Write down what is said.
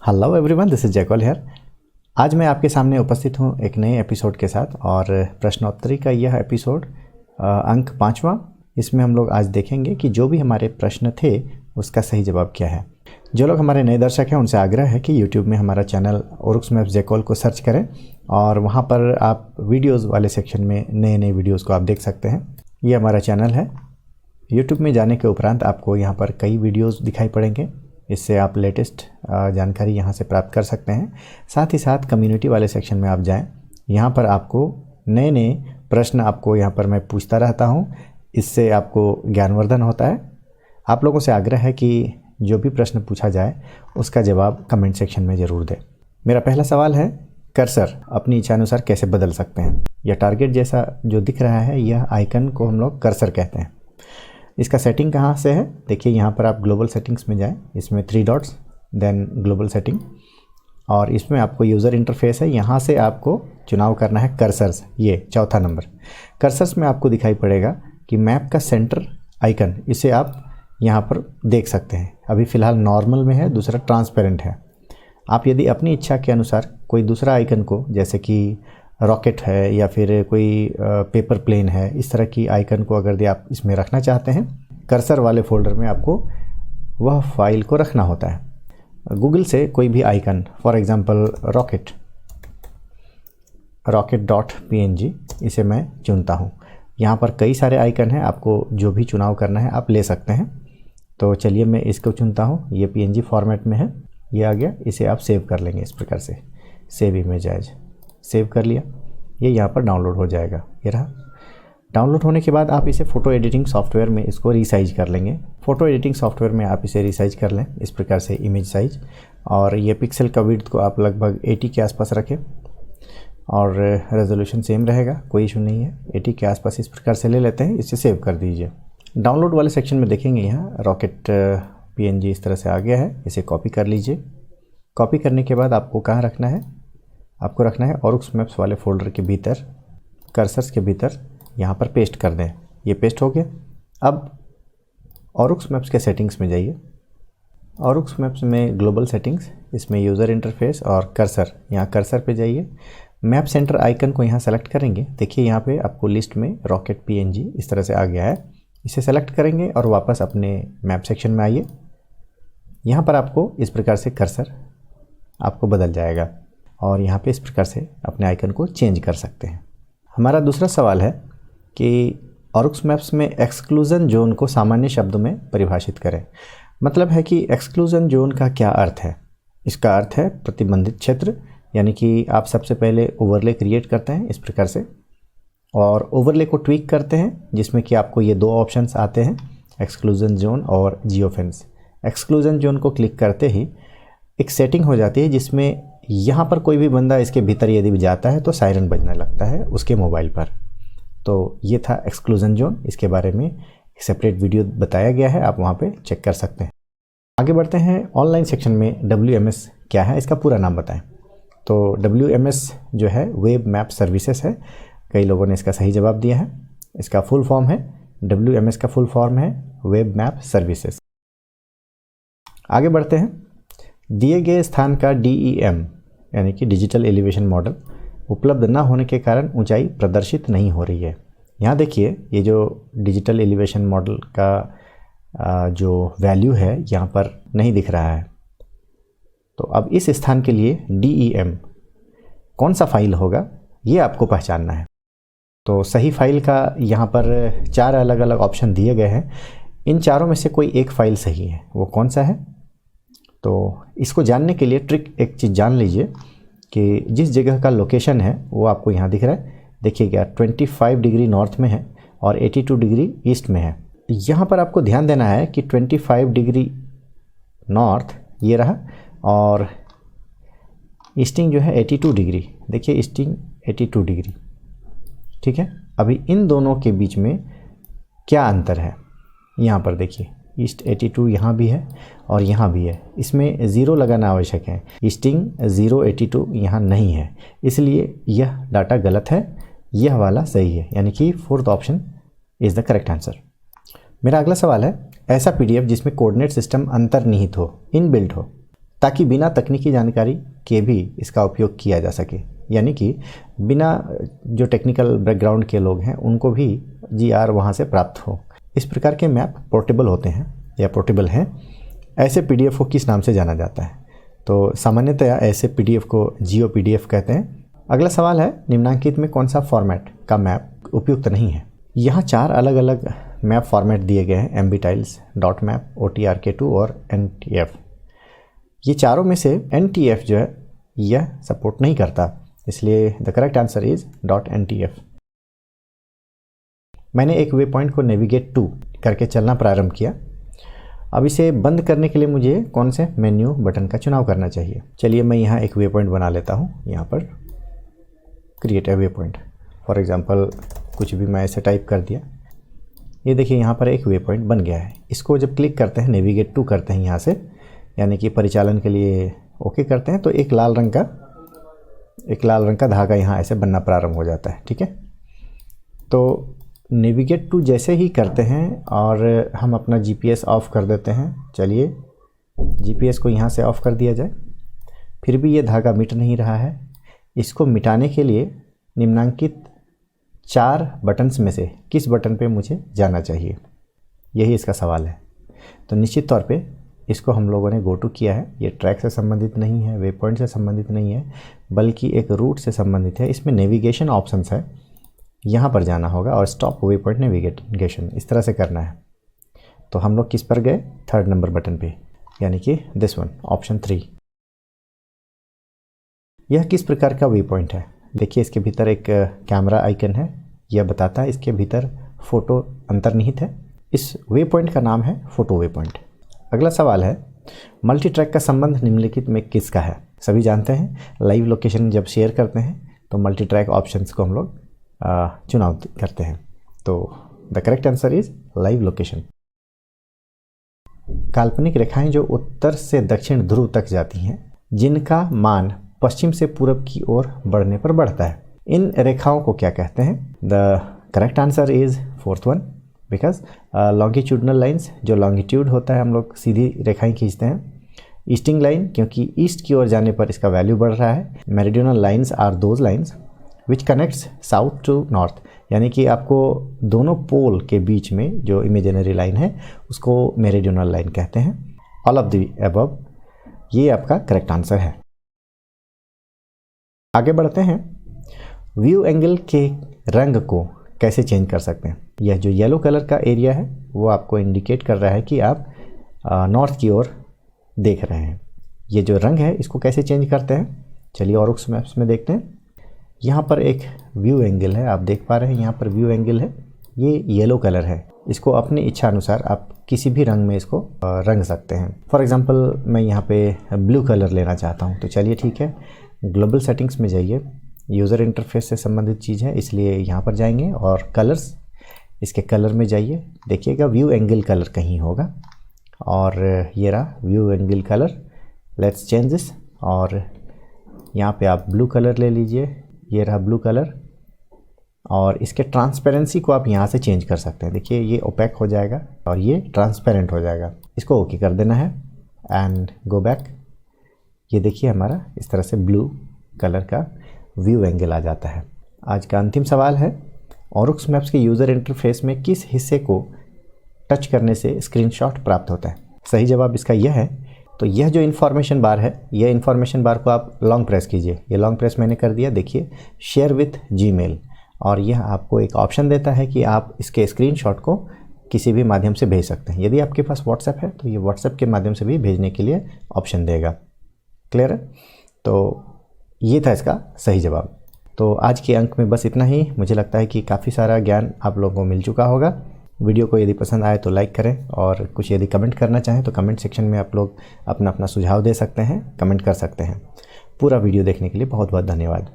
Hello everyone, this is जयकॉल here. आज मैं आपके सामने उपस्थित हूँ एक नए एपिसोड के साथ और प्रश्नोत्तरी का यह एपिसोड अंक 5वां। इसमें हम लोग आज देखेंगे कि जो भी हमारे प्रश्न थे उसका सही जवाब क्या है। जो लोग हमारे नए दर्शक हैं उनसे आग्रह है कि यूट्यूब में हमारा चैनल ओरुक्स मैप्स जयकॉल को सर्च करें और वहाँ पर आप वीडियोज़ वाले सेक्शन में नए नए वीडियोज़ को आप देख सकते हैं। ये हमारा चैनल है। यूट्यूब में जाने के उपरांत आपको यहाँ पर कई वीडियोज़ दिखाई पड़ेंगे। इससे आप लेटेस्ट जानकारी यहाँ से प्राप्त कर सकते हैं। साथ ही साथ कम्युनिटी वाले सेक्शन में आप जाएं, यहाँ पर आपको नए नए प्रश्न आपको यहाँ पर मैं पूछता रहता हूँ। इससे आपको ज्ञानवर्धन होता है। आप लोगों से आग्रह है कि जो भी प्रश्न पूछा जाए उसका जवाब कमेंट सेक्शन में ज़रूर दें। मेरा पहला सवाल है, कर्सर अपनी इच्छानुसार कैसे बदल सकते हैं। यह टारगेट जैसा जो दिख रहा है, यह आइकन को हम लोग कर्सर कहते हैं। इसका सेटिंग कहाँ से है, देखिए यहाँ पर आप ग्लोबल सेटिंग्स में जाएं, इसमें 3 डॉट्स, देन ग्लोबल सेटिंग, और इसमें आपको यूज़र इंटरफेस है। यहाँ से आपको चुनाव करना है कर्सर्स। ये चौथा नंबर कर्सर्स में आपको दिखाई पड़ेगा कि मैप का सेंटर आइकन, इसे आप यहाँ पर देख सकते हैं। अभी फ़िलहाल नॉर्मल में है, दूसरा ट्रांसपेरेंट है। आप यदि अपनी इच्छा के अनुसार कोई दूसरा आइकन को, जैसे कि रॉकेट है या फिर कोई पेपर प्लेन है, इस तरह की आइकन को अगर आप इसमें रखना चाहते हैं, कर्सर वाले फोल्डर में आपको वह फाइल को रखना होता है। गूगल से कोई भी आइकन, फॉर एग्जांपल rocket.png, इसे मैं चुनता हूँ। यहाँ पर कई सारे आइकन हैं, आपको जो भी चुनाव करना है आप ले सकते हैं। तो चलिए मैं इसको चुनता हूँ। ये PNG फॉर्मेट में है, ये आ गया। इसे आप सेव कर लेंगे इस प्रकार से, सेव इमेज एज, सेव कर लिया। ये यहाँ पर डाउनलोड हो जाएगा, ये रहा। डाउनलोड होने के बाद आप इसे फ़ोटो एडिटिंग सॉफ्टवेयर में इसको रीसाइज कर लेंगे। फ़ोटो एडिटिंग सॉफ्टवेयर में आप इसे रीसाइज कर लें इस प्रकार से, इमेज साइज। और ये पिक्सल का विड्थ को आप लगभग 80 के आसपास रखें और रेजोल्यूशन सेम रहेगा, कोई इशू नहीं है। 80 के आसपास इस प्रकार से ले लेते हैं, इसे सेव कर दीजिए। डाउनलोड वाले सेक्शन में देखेंगे यहाँ रॉकेट PNG इस तरह से आ गया है। इसे कॉपी कर लीजिए। कॉपी करने के बाद आपको कहाँ रखना है, आपको रखना है ओरुक्स मैप्स वाले फोल्डर के भीतर, कर्सर्स के भीतर, यहाँ पर पेस्ट कर दें। ये पेस्ट हो गया। अब ओरुक्स मैप्स के सेटिंग्स में जाइए। ओरुक्स मैप्स में ग्लोबल सेटिंग्स, इसमें यूज़र इंटरफेस और कर्सर, यहाँ कर्सर पे जाइए। मैप सेंटर आइकन को यहाँ सेलेक्ट करेंगे। देखिए यहाँ पे आपको लिस्ट में रॉकेट PNG इस तरह से आ गया है। इसे सेलेक्ट करेंगे और वापस अपने मैप सेक्शन में आइए। यहाँ पर आपको इस प्रकार से कर्सर आपको बदल जाएगा और यहाँ पे इस प्रकार से अपने आइकन को चेंज कर सकते हैं। हमारा दूसरा सवाल है कि ओरुक्स मैप्स में एक्सक्लूजन जोन को सामान्य शब्दों में परिभाषित करें। मतलब है कि एक्सक्लूजन जोन का क्या अर्थ है। इसका अर्थ है प्रतिबंधित क्षेत्र, यानी कि आप सबसे पहले ओवरले क्रिएट करते हैं इस प्रकार से, और ओवरले को ट्वीक करते हैं, जिसमें कि आपको ये 2 ऑप्शंस आते हैं, एक्सक्लूजन जोन और जियोफेंस। एक्सक्लूजन जोन को क्लिक करते ही एक सेटिंग हो जाती है, जिसमें यहाँ पर कोई भी बंदा इसके भीतर यदि भी जाता है तो सायरन बजने लगता है उसके मोबाइल पर। तो ये था एक्सक्लूजन जोन। इसके बारे में एक सेपरेट वीडियो बताया गया है, आप वहाँ पे चेक कर सकते हैं। आगे बढ़ते हैं ऑनलाइन सेक्शन में। WMS क्या है, इसका पूरा नाम बताएं। तो WMS जो है वेब मैप सर्विसेज है। कई लोगों ने इसका सही जवाब दिया है। इसका फुल फॉर्म है, WMS का फुल फॉर्म है वेब मैप सर्विसेज। आगे बढ़ते हैं। दिए गए स्थान का DEM यानी कि डिजिटल एलिवेशन मॉडल उपलब्ध न होने के कारण ऊंचाई प्रदर्शित नहीं हो रही है। यहाँ देखिए, ये जो डिजिटल एलिवेशन मॉडल का जो वैल्यू है यहाँ पर नहीं दिख रहा है। तो अब इस स्थान के लिए DEM कौन सा फाइल होगा, ये आपको पहचानना है। तो सही फाइल का यहाँ पर 4 अलग अलग ऑप्शन दिए गए हैं। इन चारों में से कोई एक फ़ाइल सही है, वो कौन सा है। तो इसको जानने के लिए ट्रिक एक चीज़ जान लीजिए कि जिस जगह का लोकेशन है वो आपको यहाँ दिख रहा है। देखिएगा 25 डिग्री नॉर्थ में है और 82 डिग्री ईस्ट में है। यहाँ पर आपको ध्यान देना है कि 25 डिग्री नॉर्थ ये रहा और ईस्टिंग जो है 82 डिग्री। देखिए ईस्टिंग 82 डिग्री, ठीक है। अभी इन दोनों के बीच में क्या अंतर है, यहाँ पर देखिए ईस्ट 82 यहाँ भी है और यहाँ भी है। इसमें 0 लगाना आवश्यक है। ईस्टिंग 082 यहाँ नहीं है, इसलिए यह डाटा गलत है। यह वाला सही है, यानी कि 4th option is the correct answer. मेरा अगला सवाल है, ऐसा PDF जिसमें कोऑर्डिनेट सिस्टम अंतर्निहित हो, इनबिल्ट हो, ताकि बिना तकनीकी जानकारी के भी इसका उपयोग किया जा सके, यानी कि बिना जो टेक्निकल बैकग्राउंड के लोग हैं उनको भी GR वहाँ से प्राप्त हो। इस प्रकार के मैप पोर्टेबल होते हैं या पोर्टेबल हैं। ऐसे PDF को किस नाम से जाना जाता है? तो सामान्यतया ऐसे PDF को GeoPDF कहते हैं। अगला सवाल है, निम्नांकित में कौन सा फॉर्मेट का मैप उपयुक्त नहीं है? यहाँ 4 अलग अलग मैप फॉर्मेट दिए गए हैं, MB tiles, dot map, OTRK2 और NTF। ये चारों में से NTF जो है यह सपोर्ट नहीं करता, इसलिए the correct answer is .NTF। मैंने एक वे पॉइंट को नेविगेट टू करके चलना प्रारंभ किया। अब इसे बंद करने के लिए मुझे कौन से मेन्यू बटन का चुनाव करना चाहिए? चलिए मैं यहाँ एक वे पॉइंट बना लेता हूँ। यहाँ पर create a way point, for example कुछ भी मैं ऐसे टाइप कर दिया। ये देखिए यहाँ पर एक वे पॉइंट बन गया है। इसको जब क्लिक करते हैं, नेविगेट टू करते हैं यहाँ से, यानी कि परिचालन के लिए ओके करते हैं, तो एक लाल रंग का धागा यहाँ ऐसे बनना प्रारंभ हो जाता है। ठीक है, तो नेविगेट टू जैसे ही करते हैं और हम अपना GPS ऑफ कर देते हैं। चलिए GPS को यहाँ से ऑफ कर दिया जाए, फिर भी ये धागा मिट नहीं रहा है। इसको मिटाने के लिए निम्नांकित 4 बटन्स में से किस बटन पे मुझे जाना चाहिए, यही इसका सवाल है। तो निश्चित तौर पे इसको हम लोगों ने गो टू किया है। ये ट्रैक से संबंधित नहीं है, वे पॉइंट से संबंधित नहीं है, बल्कि एक रूट से संबंधित है। इसमें नेविगेशन ऑप्शंस है, यहाँ पर जाना होगा और स्टॉप वे पॉइंट नेविगेशन इस तरह से करना है। तो हम लोग किस पर गए? 3rd नंबर बटन पे, यानी कि दिस वन, ऑप्शन 3। यह किस प्रकार का वे पॉइंट है? देखिए इसके भीतर एक कैमरा आइकन है, यह बताता है इसके भीतर फ़ोटो अंतर्निहित है। इस वे पॉइंट का नाम है फोटो वे पॉइंट। अगला सवाल है, मल्टी ट्रैक का संबंध निम्नलिखित में किसका है? सभी जानते हैं लाइव लोकेशन जब शेयर करते हैं तो मल्टी ट्रैक ऑप्शंस को हम लोग चुनाव करते हैं। तो the correct answer is live location. काल्पनिक रेखाएं जो उत्तर से दक्षिण ध्रुव तक जाती हैं, जिनका मान पश्चिम से पूरब की ओर बढ़ने पर बढ़ता है, इन रेखाओं को क्या कहते हैं? The correct answer is 4th one, because longitudinal lines, जो लॉन्गिट्यूड होता है हम लोग सीधी रेखाएं खींचते हैं। ईस्टिंग लाइन, क्योंकि ईस्ट की ओर जाने पर इसका वैल्यू बढ़ रहा है। Meridional lines are those lines which connects south to north, यानी कि आपको दोनों पोल के बीच में जो इमेजिनरी लाइन है उसको मेरिडियनल लाइन कहते हैं। ऑल ऑफ द अबव, ये आपका करेक्ट आंसर है। आगे बढ़ते हैं, व्यू एंगल के रंग को कैसे चेंज कर सकते हैं? यह जो येलो कलर का एरिया है वो आपको इंडिकेट कर रहा है कि आप नॉर्थ की ओर देख रहे हैं। ये जो रंग है इसको कैसे चेंज करते हैं? चलिए ऑरुक्स मैप्स में देखते हैं। यहाँ पर एक व्यू एंगल है, आप देख पा रहे हैं यहाँ पर व्यू एंगल है, ये येलो कलर है। इसको अपनी इच्छा अनुसार आप किसी भी रंग में इसको रंग सकते हैं। फॉर एग्जांपल मैं यहाँ पे ब्लू कलर लेना चाहता हूँ, तो चलिए ठीक है, ग्लोबल सेटिंग्स में जाइए, यूज़र इंटरफेस से संबंधित चीज़ है इसलिए यहाँ पर जाएंगे और कलर्स, इसके कलर में जाइए, देखिएगा व्यू एंगल कलर कहीं होगा और ये रहा view angle colour. Let's change this और यहाँ पे आप ब्लू कलर ले लीजिए, ये रहा ब्लू कलर और इसके ट्रांसपेरेंसी को आप यहाँ से चेंज कर सकते हैं। देखिए ये ओपेक हो जाएगा और ये ट्रांसपेरेंट हो जाएगा। इसको ओके कर देना है एंड गो बैक। ये देखिए हमारा इस तरह से ब्लू कलर का व्यू एंगल आ जाता है। आज का अंतिम सवाल है, ऑरुक्स मैप्स के यूज़र इंटरफेस में किस हिस्से को टच करने से स्क्रीनशॉट प्राप्त होता है? सही जवाब इसका यह है। तो यह जो इन्फॉर्मेशन बार है, यह इन्फॉर्मेशन बार को आप लॉन्ग प्रेस कीजिए। ये लॉन्ग प्रेस मैंने कर दिया, देखिए शेयर विथ जीमेल, और यह आपको एक ऑप्शन देता है कि आप इसके स्क्रीनशॉट को किसी भी माध्यम से भेज सकते हैं। यदि आपके पास व्हाट्सएप है तो ये व्हाट्सएप के माध्यम से भी भेजने के लिए ऑप्शन देगा। क्लियर है? तो ये था इसका सही जवाब। तो आज के अंक में बस इतना ही। मुझे लगता है कि काफ़ी सारा ज्ञान आप लोगों को मिल चुका होगा। वीडियो को यदि पसंद आए तो लाइक करें और कुछ यदि कमेंट करना चाहें तो कमेंट सेक्शन में आप लोग अपना सुझाव दे सकते हैं, कमेंट कर सकते हैं। पूरा वीडियो देखने के लिए बहुत बहुत धन्यवाद।